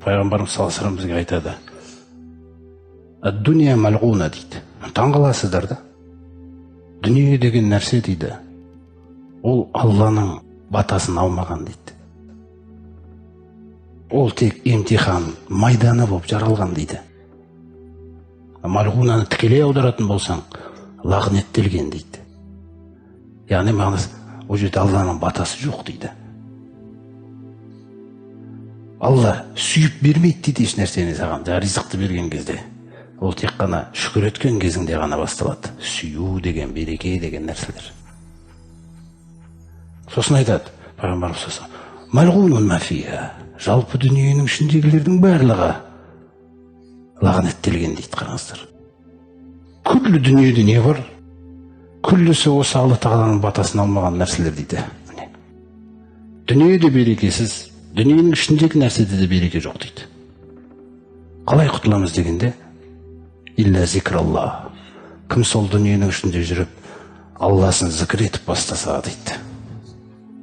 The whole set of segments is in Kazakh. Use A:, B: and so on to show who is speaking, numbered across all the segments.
A: пайғамбарымыз саллаллаху алейхи бізге айтады, ад-дуния малғуна дейді. Таңғаласыздар да. Дүние деген нәрсе дейді, ол Алланың батасын алмаған дейді. Ол тек емтихан, майданы болып жаралған дейді. Малғунаны тікелей аударатын болсаң, лағнеттелген дейді. Яғни мағынасы, ол жерде Алланың батасы жоқ дейді. Алла сүйіп бермейді дейді еш нәрсені саған, ризықты берген кезде. Ол тек қана шүкір еткен кезіңде ғана басталады. Сүю деген, береке деген нәрселер. Сосын айтады, пайғамбарымыз сосын, малғунун мафия, жалпы дүниенің ішіндегілердің барлығы лағнеттелген дейді, қараңыздар. Күллі дүниеде не бар? Күллісі осы Алла тағаланың батасын алмаған нәрселер дейді. Дүниеде берекесіз, дүниенің ішіндегі нәрседе де береке жоқ дейді. Қалай құтыламыз дегенде, илля зикралла. Кім сол дүниенің ішінде жүріп, Алласын зікір етіп бастаса дейді.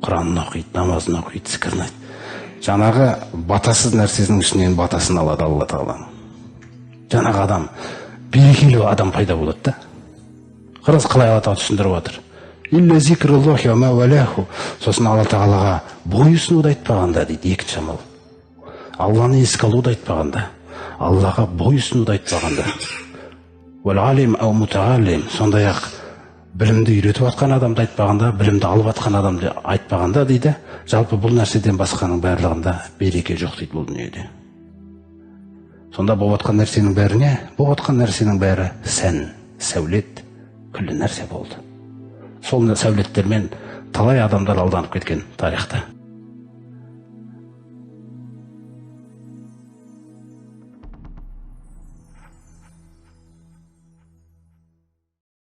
A: Құранын оқиды, намазын оқиды, зікірін айтады. Жаңағы батасыз нәрсесінің ішінен батасын алады Алла тағаланың. Жаңағы адам, берекелі адам пайда болады да. Қарас қалай Алла тағала түсіндіріп отыр. Илля зикраллахи ва ма валаху. Сосын Алла тағалаға бойұсынуды айтпағанда дейді, екінші амал. Алланы еске алуды айтпағанда, Аллаға бойұсынуды айтпағанда. Уәл алим ау мутағалим. Сондай-ақ білімді үйретіп атқан адамды айтпағанда, білімді алып атқан адамды айтпағанда дейді, жалпы бұл нәрседен басқаның барлығында береке жоқ дейді бұл дүниеде. Сонда болып атқан нәрсенің бәріне, болып атқан нәрсенің бәрі сән, сәулет, күллі нәрсе болды. Сол сәулеттермен талай адамдар алданып кеткен тарихта.